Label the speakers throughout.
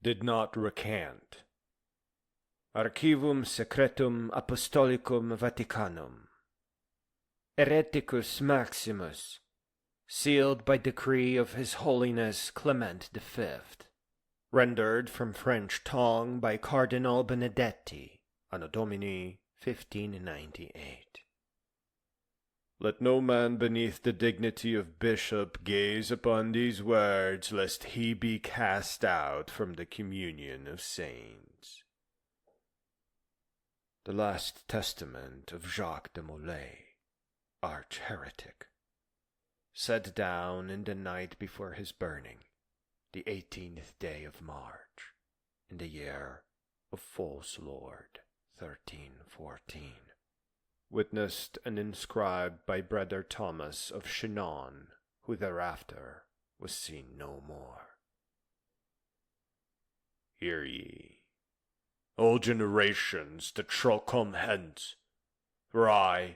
Speaker 1: did not recant. Archivum Secretum Apostolicum Vaticanum. Hereticus Maximus, sealed by decree of His Holiness Clement V, rendered from French tongue by Cardinal Benedetti, Anno Domini 1598. Let no man beneath the dignity of bishop gaze upon these words, lest he be cast out from the communion of saints. The Last Testament of Jacques de Molay, Arch-Heretic, set down in the night before his burning, the 18th day of March, in the year of False Lord 1314. Witnessed and inscribed by Brother Thomas of Chinon, who thereafter was seen no more. Hear ye, all generations that shall come hence, for I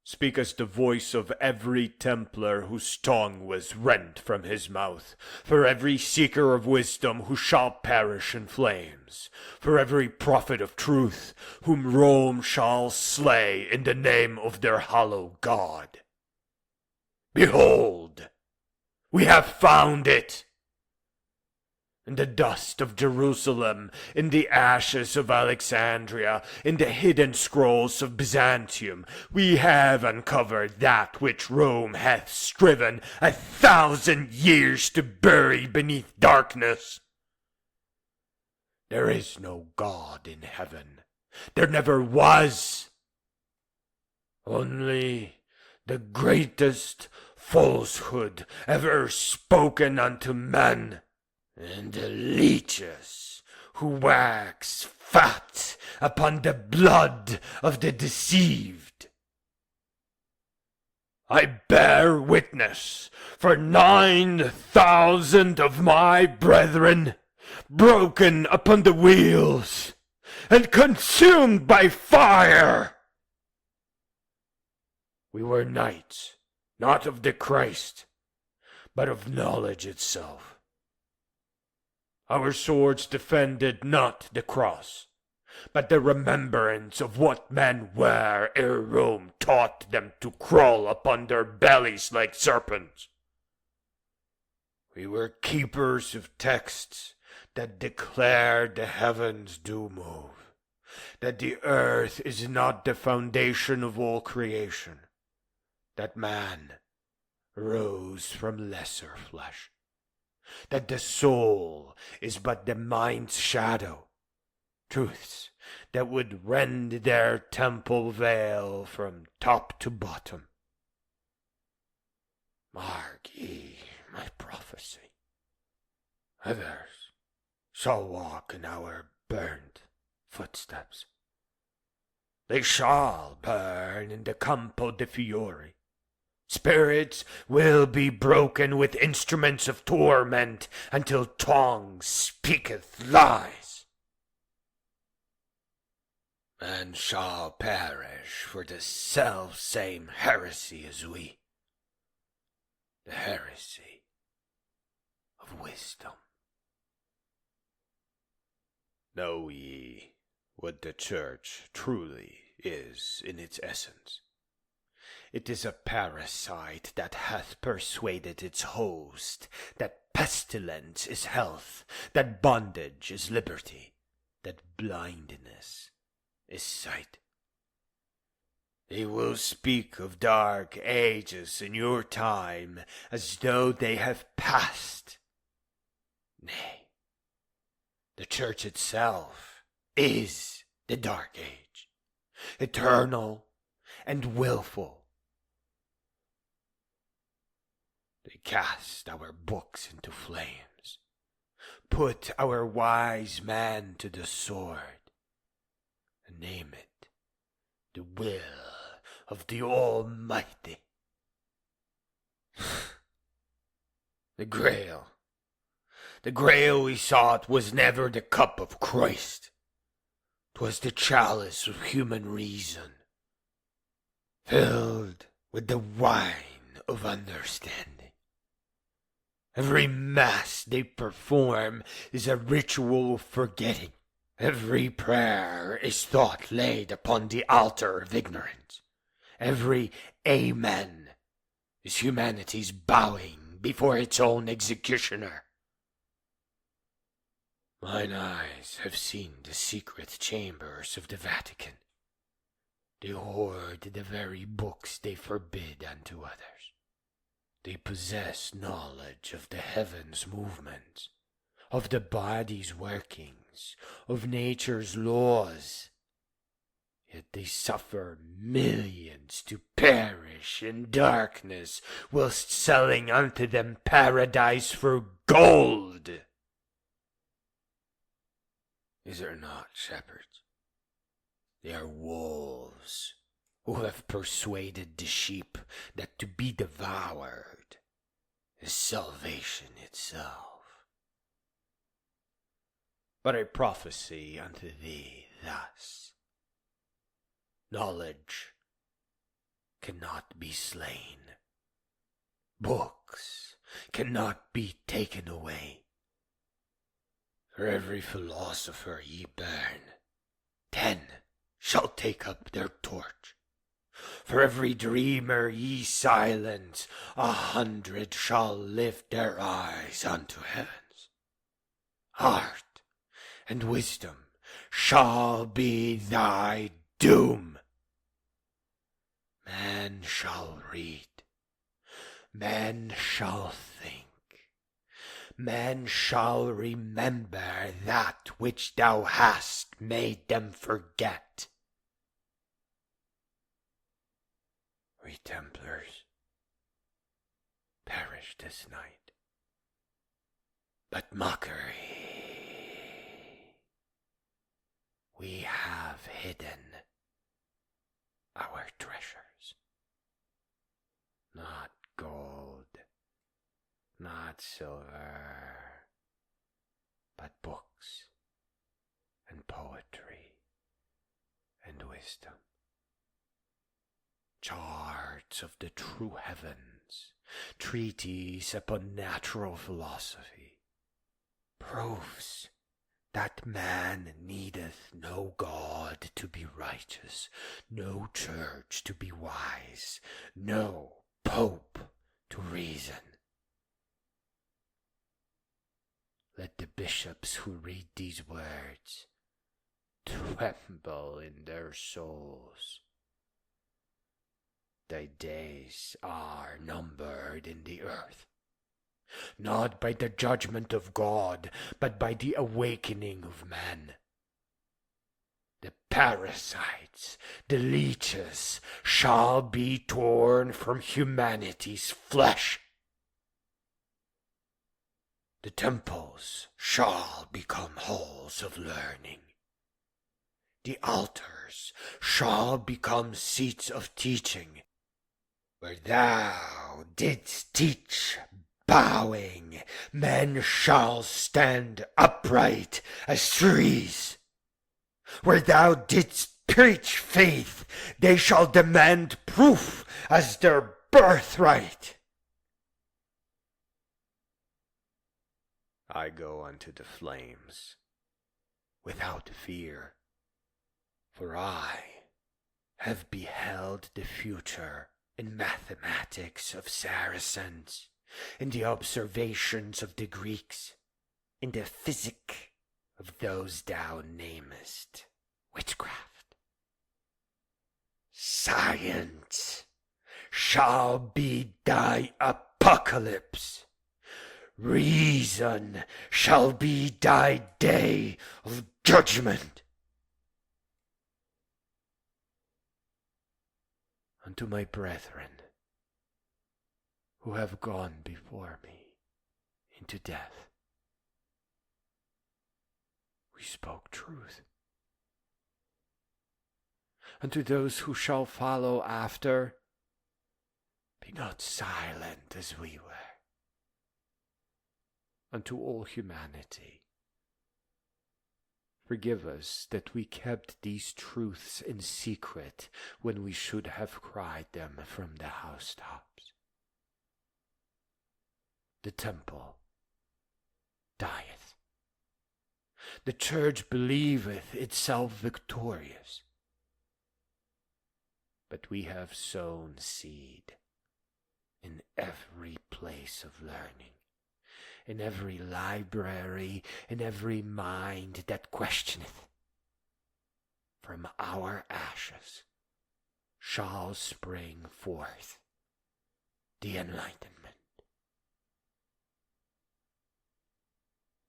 Speaker 1: speak as the voice of every Templar whose tongue was rent from his mouth, for every seeker of wisdom who shall perish in flames, for every prophet of truth whom Rome shall slay in the name of their hollow God. Behold, we have found it! In the dust of Jerusalem, in the ashes of Alexandria, in the hidden scrolls of Byzantium, we have uncovered that which Rome hath striven 1,000 years to bury beneath darkness. There is no God in heaven. There never was. Only the greatest falsehood ever spoken unto men, and the leeches who wax fat upon the blood of the deceived. I bear witness, for 9,000 of my brethren, broken upon the wheels, and consumed by fire. We were knights, not of the Christ, but of knowledge itself. Our swords defended not the cross, but the remembrance of what men were ere Rome taught them to crawl upon their bellies like serpents. We were keepers of texts that declared the heavens do move, that the earth is not the foundation of all creation, that man rose from lesser flesh, that the soul is but the mind's shadow, truths that would rend their temple veil from top to bottom. Mark ye my prophecy. Others shall walk in our burned footsteps. They shall burn in the Campo de Fiori. Spirits will be broken with instruments of torment until tongue speaketh lies. Man shall perish for the self-same heresy as we, the heresy of wisdom. Know ye what the Church truly is in its essence? It is a parasite that hath persuaded its host that pestilence is health, that bondage is liberty, that blindness is sight. They will speak of dark ages in your time as though they have passed. Nay, the Church itself is the dark age, eternal and willful. They cast our books into flames, put our wise man to the sword, and name it the will of the Almighty. The Grail we sought was never the cup of Christ. 'Twas the chalice of human reason, filled with the wine of understanding. Every mass they perform is a ritual of forgetting. Every prayer is thought laid upon the altar of ignorance. Every Amen is humanity's bowing before its own executioner. Mine eyes have seen the secret chambers of the Vatican. They hoard the very books they forbid unto others. They possess knowledge of the heavens' movements, of the body's workings, of nature's laws. Yet they suffer millions to perish in darkness, whilst selling unto them paradise for gold. These are not shepherds. They are wolves who have persuaded the sheep that to be devoured is salvation itself. But I prophesy unto thee thus: knowledge cannot be slain. Books cannot be taken away. For every philosopher ye burn, 10 shall take up their torch. For every dreamer ye silence, 100 shall lift their eyes unto heavens. Art and wisdom shall be thy doom. Man shall read, man shall think, man shall remember that which thou hast made them forget. We Templars perish this night, but mockery, we have hidden our treasures. Not gold, not silver, but books and poetry and wisdom. Charts of the true heavens, treatises upon natural philosophy, proofs that man needeth no God to be righteous, no church to be wise, no pope to reason. Let the bishops who read these words tremble in their souls. Thy days are numbered in the earth, not by the judgment of God, but by the awakening of man. The parasites, the leeches, shall be torn from humanity's flesh. The temples shall become halls of learning. The altars shall become seats of teaching. Where thou didst teach bowing, men shall stand upright as trees. Where thou didst preach faith, they shall demand proof as their birthright. I go unto the flames without fear, for I have beheld the future in mathematics of Saracens, in the observations of the Greeks, in the physic of those thou namest witchcraft. Science shall be thy apocalypse. Reason shall be thy day of judgment. Unto my brethren, who have gone before me into death, we spoke truth. Unto those who shall follow after, be not silent as we were. Unto all humanity, forgive us that we kept these truths in secret when we should have cried them from the housetops. the temple dieth. The church believeth itself victorious. But we have sown seed in every place of learning, in every library, in every mind that questioneth. From our ashes shall spring forth the enlightenment.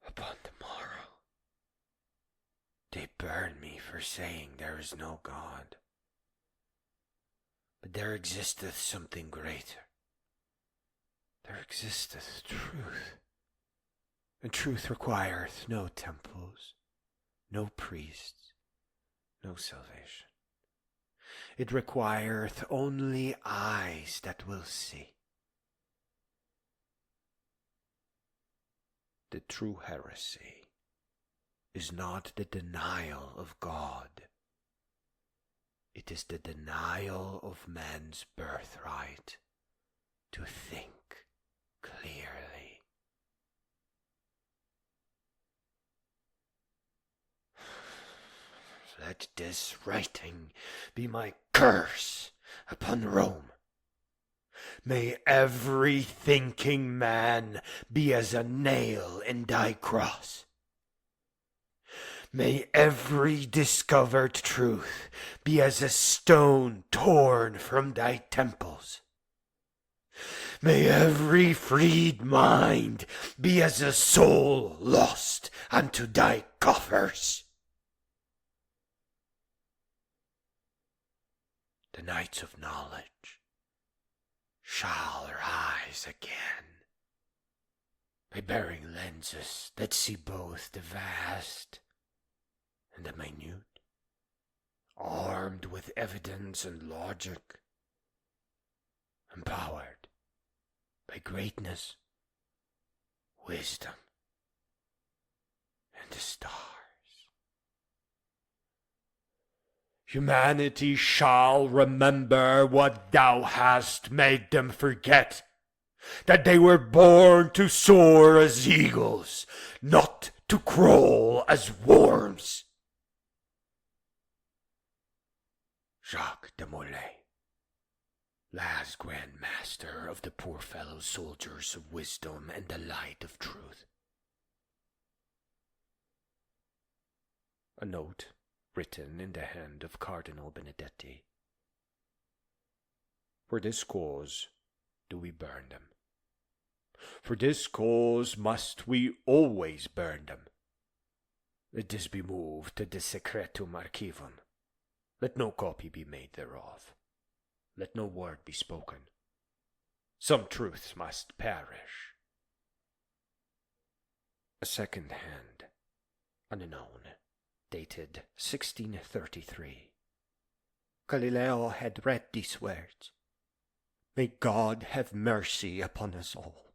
Speaker 1: Upon the morrow they burn me for saying there is no God. But there existeth something greater. There existeth truth. And truth requireth no temples, no priests, no salvation. It requireth only eyes that will see. The true heresy is not the denial of God. It is the denial of man's birthright to think clearly. Let this writing be my curse upon Rome. May every thinking man be as a nail in thy cross. May every discovered truth be as a stone torn from thy temples. May every freed mind be as a soul lost unto thy coffers. The knights of knowledge shall rise again, by bearing lenses that see both the vast and the minute, armed with evidence and logic, empowered by greatness, wisdom, and the stars. Humanity shall remember what thou hast made them forget, that they were born to soar as eagles, not to crawl as worms. Jacques de Molay, last Grand Master of the poor fellow soldiers of wisdom and the light of truth. A note written in the hand of Cardinal Benedetti. For this cause do we burn them. For this cause must we always burn them. Let this be moved to the Secretum Archivum. Let no copy be made thereof. Let no word be spoken. Some truths must perish. A second hand, unknown, dated 1633. Galileo had read these words. May God have mercy upon us all.